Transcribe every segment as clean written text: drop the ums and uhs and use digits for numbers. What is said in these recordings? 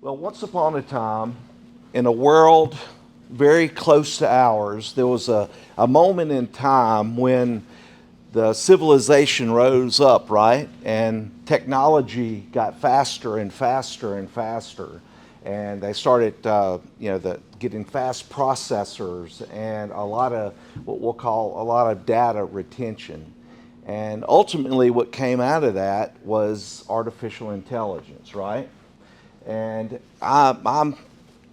Well, once upon a time, in a world very close to ours, there was a moment in time when the civilization rose up, right? And technology got faster and faster and faster. And they started, getting fast processors and a lot of what we'll call a lot of data retention. And ultimately, what came out of that was artificial intelligence, right? And I'm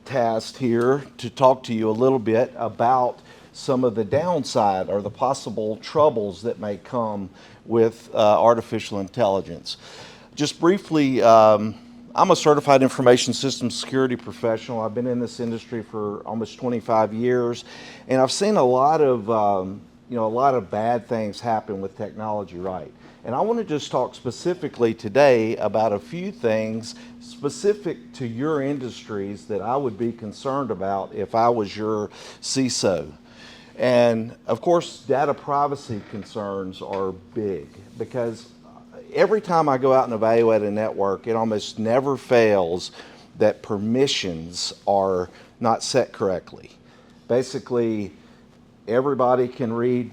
tasked here to talk to you a little bit about some of the downside or the possible troubles that may come with artificial intelligence. Just briefly, I'm a certified information systems security professional. I've been in this industry for almost 25 years, and I've seen a lot of bad things happen with technology, right? And I want to just talk specifically today about a few things specific to your industries that I would be concerned about if I was your CISO. And of course, data privacy concerns are big because every time I go out and evaluate a network, it almost never fails that permissions are not set correctly. Basically, everybody can read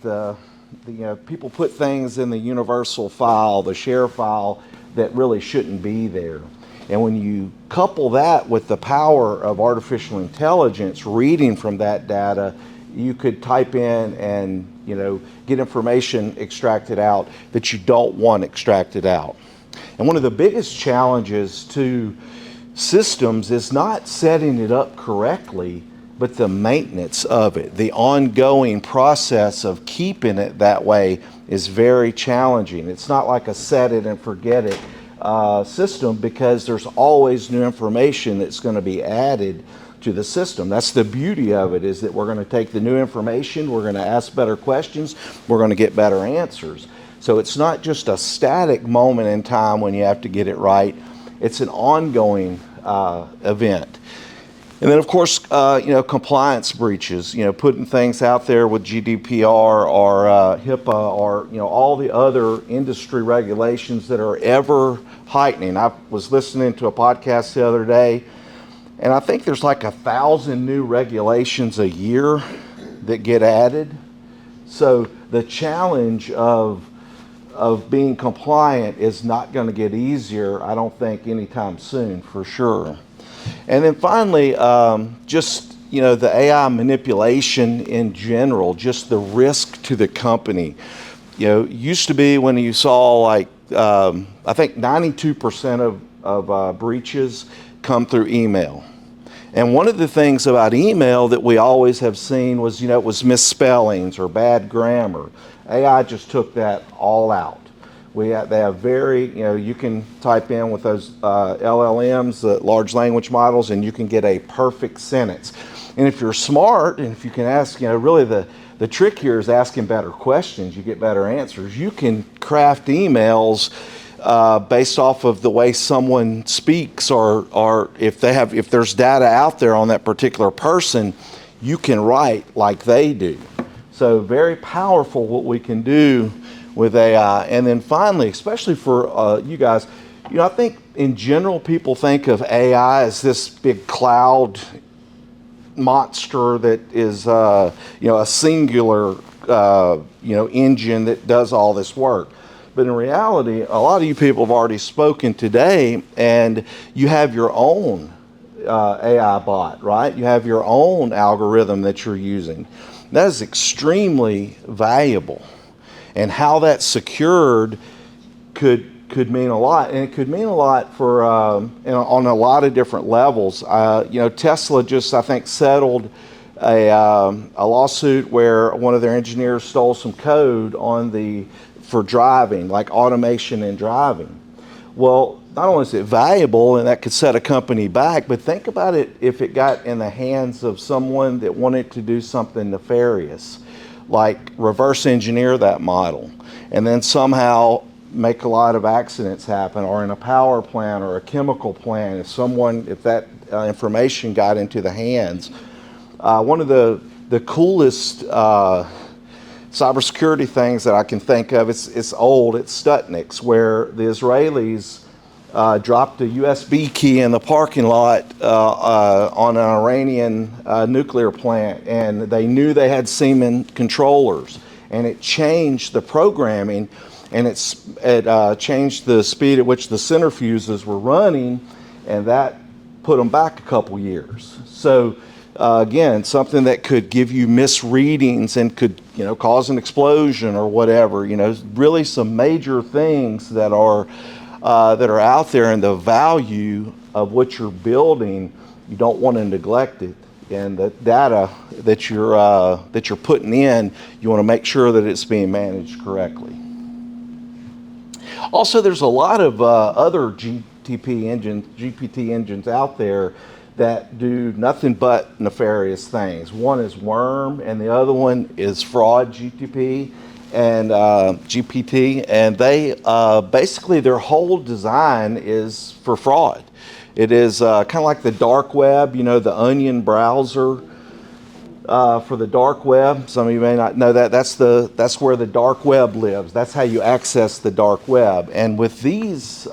people put things in the universal file, the share file, that really shouldn't be there. And when you couple that with the power of artificial intelligence reading from that data, you could type in and get information extracted out that you don't want extracted out. And one of the biggest challenges to systems is not setting it up correctly, but the maintenance of it. The ongoing process of keeping it that way is very challenging. It's not like a set it and forget it system, because there's always new information that's going to be added to the system. That's the beauty of it, is that we're going to take the new information, we're going to ask better questions, we're going to get better answers. So it's not just a static moment in time when you have to get it right. It's an ongoing event. And then, of course, compliance breaches, putting things out there with GDPR or HIPAA or, all the other industry regulations that are ever heightening. I was listening to a podcast the other day, and I think there's like 1,000 new regulations a year that get added. So the challenge of being compliant is not going to get easier, I don't think, anytime soon, for sure. And then finally, the AI manipulation in general, just the risk to the company. Used to be when you saw I think 92% of breaches come through email. And one of the things about email that we always have seen was, it was misspellings or bad grammar. AI just took that all out. They have very, you can type in with those LLMs, large language models, and you can get a perfect sentence. And if you're smart, and if you can ask, really the trick here is asking better questions, you get better answers. You can craft emails based off of the way someone speaks, or if there's data out there on that particular person, you can write like they do. So very powerful what we can do with AI. And then finally, especially for you guys, I think in general people think of AI as this big cloud monster that is a singular engine that does all this work. But in reality, a lot of you people have already spoken today, and you have your own AI bot, right? You have your own algorithm that you're using. That is extremely valuable. And how that's secured could mean a lot, and it could mean a lot for on a lot of different levels. Tesla just, I think, settled a lawsuit where one of their engineers stole some code for driving, like automation in driving. Well, not only is it valuable, and that could set a company back, but think about it if it got in the hands of someone that wanted to do something nefarious, like reverse engineer that model, and then somehow make a lot of accidents happen, or in a power plant or a chemical plant, if that information got into the hands. One of the coolest cybersecurity things that I can think of, it's old, it's Stuxnet, where the Israelis dropped a USB key in the parking lot on an Iranian nuclear plant, and they knew they had Siemens controllers, and it changed the programming, and it changed the speed at which the centrifuges were running, and that put them back a couple years. So again, something that could give you misreadings and could, cause an explosion or whatever. Really some major things that are out there, and the value of what you're building, you don't want to neglect it. And the data that you're putting in, you want to make sure that it's being managed correctly. Also, there's a lot of other GPT engines out there that do nothing but nefarious things. One is Worm, and the other one is Fraud GTP and GPT, and they basically their whole design is for fraud. It is kind of like the dark web, the Onion browser for the dark web. Some of you may not know that. That's where the dark web lives. That's how you access the dark web. And with these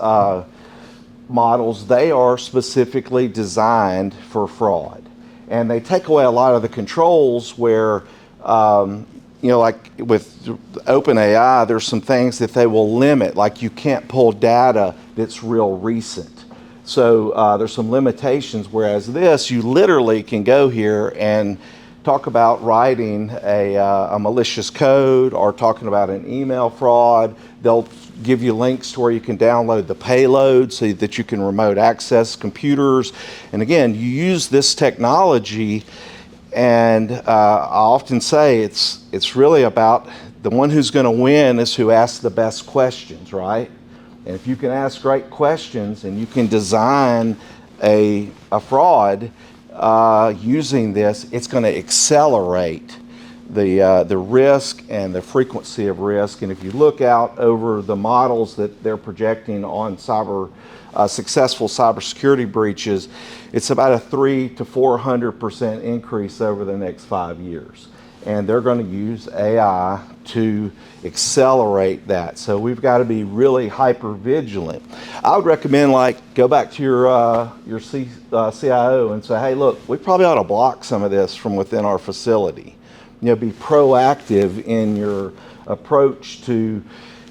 models, they are specifically designed for fraud, and they take away a lot of the controls where like with OpenAI, there's some things that they will limit, like you can't pull data that's real recent. So there's some limitations, whereas this, you literally can go here and talk about writing a malicious code or talking about an email fraud. They'll give you links to where you can download the payload so that you can remote access computers. And again, you use this technology, and I often say it's really about the one who's going to win is who asks the best questions, right? And if you can ask great questions and you can design a fraud using this, it's going to accelerate the risk and the frequency of risk. And if you look out over the models that they're projecting on successful cybersecurity breaches, it's about a 300% to 400% increase over the next 5 years. And they're going to use AI to accelerate that. So we've got to be really hyper vigilant. I would recommend, go back to your CIO and say, hey, look, we probably ought to block some of this from within our facility. Be proactive in your approach to,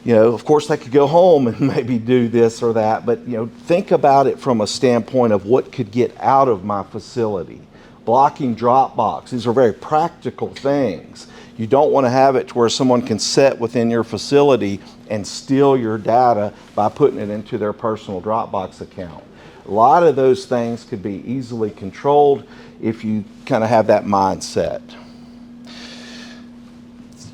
of course they could go home and maybe do this or that, but think about it from a standpoint of what could get out of my facility. Blocking Dropbox, these are very practical things. You don't want to have it to where someone can sit within your facility and steal your data by putting it into their personal Dropbox account. A lot of those things could be easily controlled if you kind of have that mindset.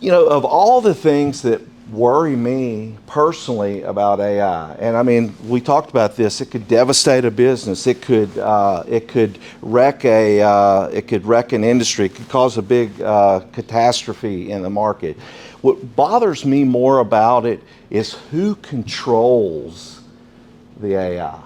Of all the things that worry me personally about AI, and I mean, we talked about this, it could devastate a business, it could wreck an industry, it could cause a big catastrophe in the market. What bothers me more about it is who controls the AI.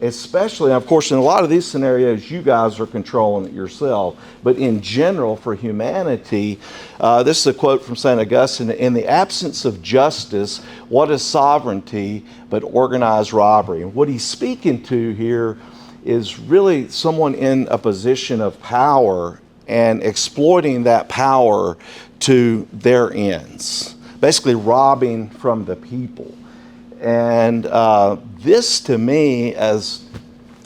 Especially, of course, in a lot of these scenarios, you guys are controlling it yourself. But in general, for humanity, this is a quote from St. Augustine: in the absence of justice, what is sovereignty but organized robbery? And what he's speaking to here is really someone in a position of power and exploiting that power to their ends, basically robbing from the people. And this, to me, as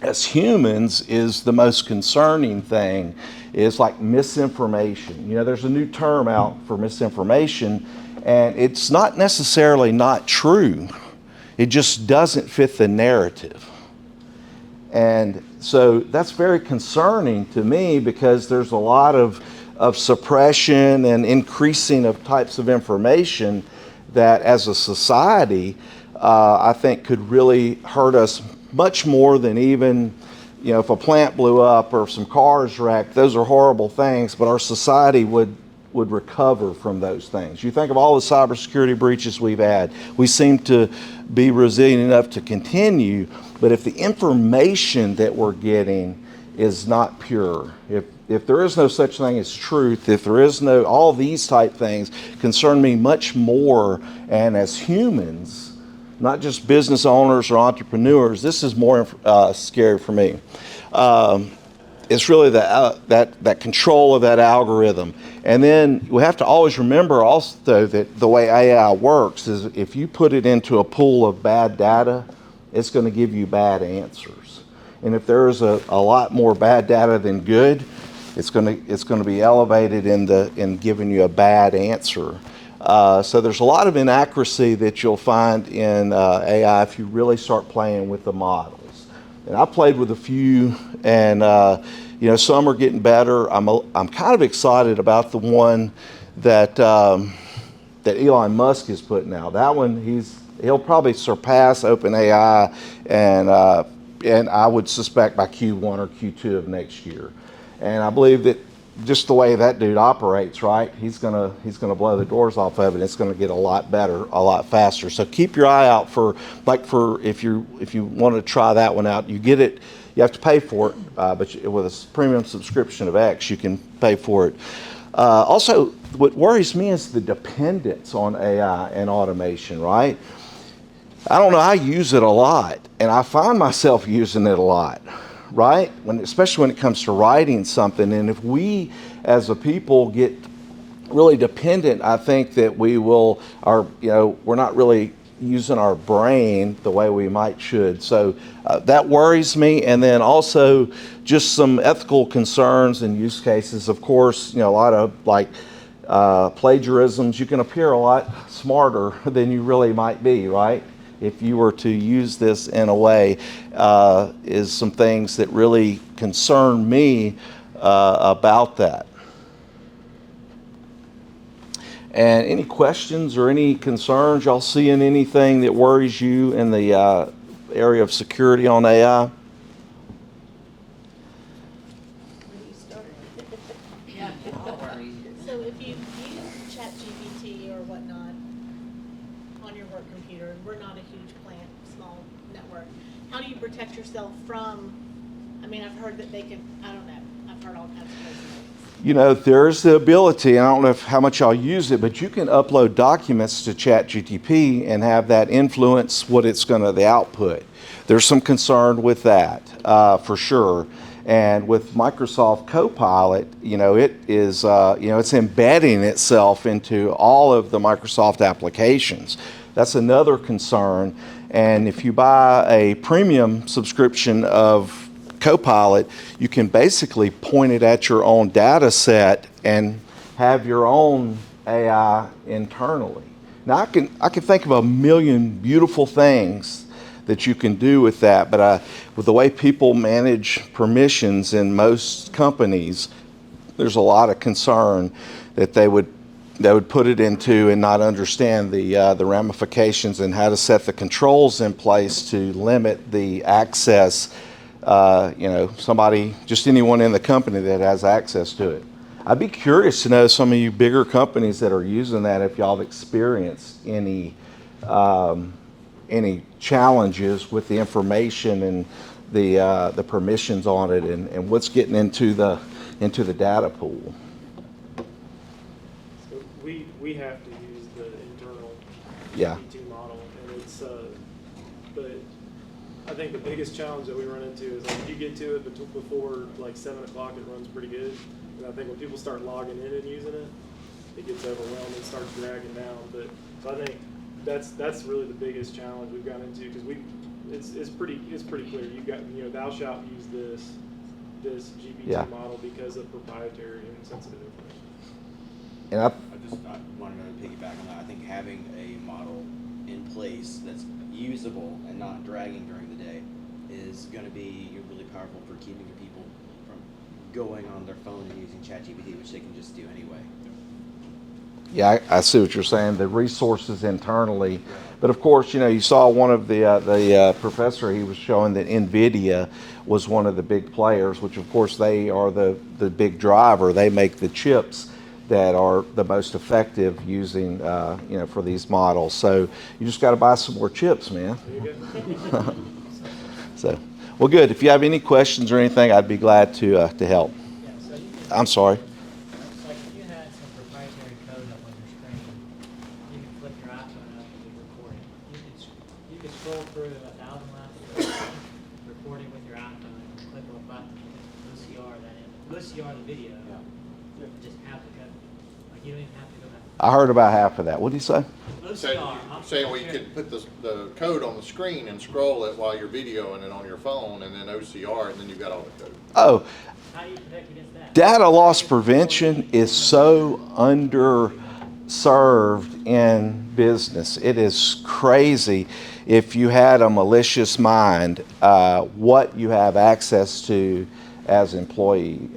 humans, is the most concerning thing, is like misinformation. There's a new term out for misinformation, and it's not necessarily not true. It just doesn't fit the narrative. And so that's very concerning to me, because there's a lot of suppression and increasing of types of information that, as a society, I think could really hurt us much more than even, if a plant blew up or if some cars wrecked. Those are horrible things, but our society would recover from those things. You think of all the cybersecurity breaches we've had, we seem to be resilient enough to continue, but if the information that we're getting is not pure, if there is no such thing as truth, if there is no, all these type things concern me much more. And as humans, not just business owners or entrepreneurs. This is more scary for me. It's really that control of that algorithm. And then we have to always remember also that the way AI works is if you put it into a pool of bad data, it's going to give you bad answers. And if there's a lot more bad data than good, it's going to be elevated in giving you a bad answer. So there's a lot of inaccuracy that you'll find in AI if you really start playing with the models. And I played with a few, and some are getting better. I'm kind of excited about the one that Elon Musk is putting out. That one he'll probably surpass OpenAI, and I would suspect by Q1 or Q2 of next year. And I believe that just the way that dude operates, right? He's gonna blow the doors off of it. It's gonna get a lot better, a lot faster. So keep your eye out for if you want to try that one out. You get it. You have to pay for it, but with a premium subscription of X, you can pay for it. Also, what worries me is the dependence on AI and automation, right? I don't know, I use it a lot, and I find myself using it a lot, right? Especially when it comes to writing something. And if we as a people get really dependent, I think that we're not really using our brain the way we should. So that worries me. And then also just some ethical concerns and use cases. Of course, a lot of plagiarisms. You can appear a lot smarter than you really might be, right? If you were to use this in a way, is some things that really concern me about that. And any questions or any concerns y'all seeing anything that worries you in the area of security on AI? So if you use ChatGPT or whatnot on your work computer, and we're not a huge plant, small network, how do you protect yourself from, I've heard that they can, I don't know, I've heard all kinds of crazy things. There's the ability, I don't know how much y'all use it, but you can upload documents to ChatGPT and have that influence what the output. There's some concern with that, for sure. And with Microsoft Copilot, it is, it's embedding itself into all of the Microsoft applications. That's another concern. And if you buy a premium subscription of Copilot, you can basically point it at your own data set and have your own AI internally. Now, I can think of a million beautiful things that you can do with that, but with the way people manage permissions in most companies, there's a lot of concern that they would put it into and not understand the ramifications and how to set the controls in place to limit the access. Anyone in the company that has access to it. I'd be curious to know some of you bigger companies that are using that, if y'all have experienced any challenges with the information and the permissions on it and what's getting into the data pool. So we have to use the internal Yeah. GPT model, and it's but I think the biggest challenge that we run into is if you get to it before 7 o'clock, it runs pretty good. And I think when people start logging in and using it, it gets overwhelmed and starts dragging down. So I think that's really the biggest challenge we've gotten into, because it's pretty clear. You've got thou shalt use this GPT model because of proprietary and sensitive information. And I wanted to piggyback on that. I think having a model in place that's usable and not dragging during the day is going to be really powerful for keeping people from going on their phone and using ChatGPT, which they can just do anyway. Yeah, I see what you're saying. The resources internally, but of course, you saw one of the professor. He was showing that NVIDIA was one of the big players, which of course they are the big driver. They make the chips that are the most effective using for these models. So you just got to buy some more chips, man. So, well, good. If you have any questions or anything, I'd be glad to help. Yeah, so I'm sorry. it's like if you had some proprietary code up on your screen, you could flip your iPhone up and be recording. You about the OCR, OCR the video, just have to go, like you don't even have to go back. I heard about half of that. What did you say? OCR. Saying we could put the code on the screen and scroll it while you're videoing it on your phone, and then OCR, and then you've got all the code. Oh, How do you protect against that? data loss prevention is so underserved in business. It is crazy if you had a malicious mind, what you have access to as an employee.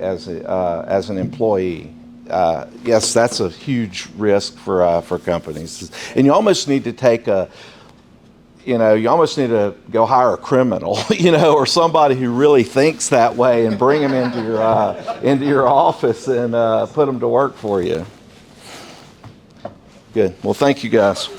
Yes, that's a huge risk for companies, and you almost need to you almost need to go hire a criminal, or somebody who really thinks that way, and bring them into your office and put them to work for you. Good. Well, thank you guys.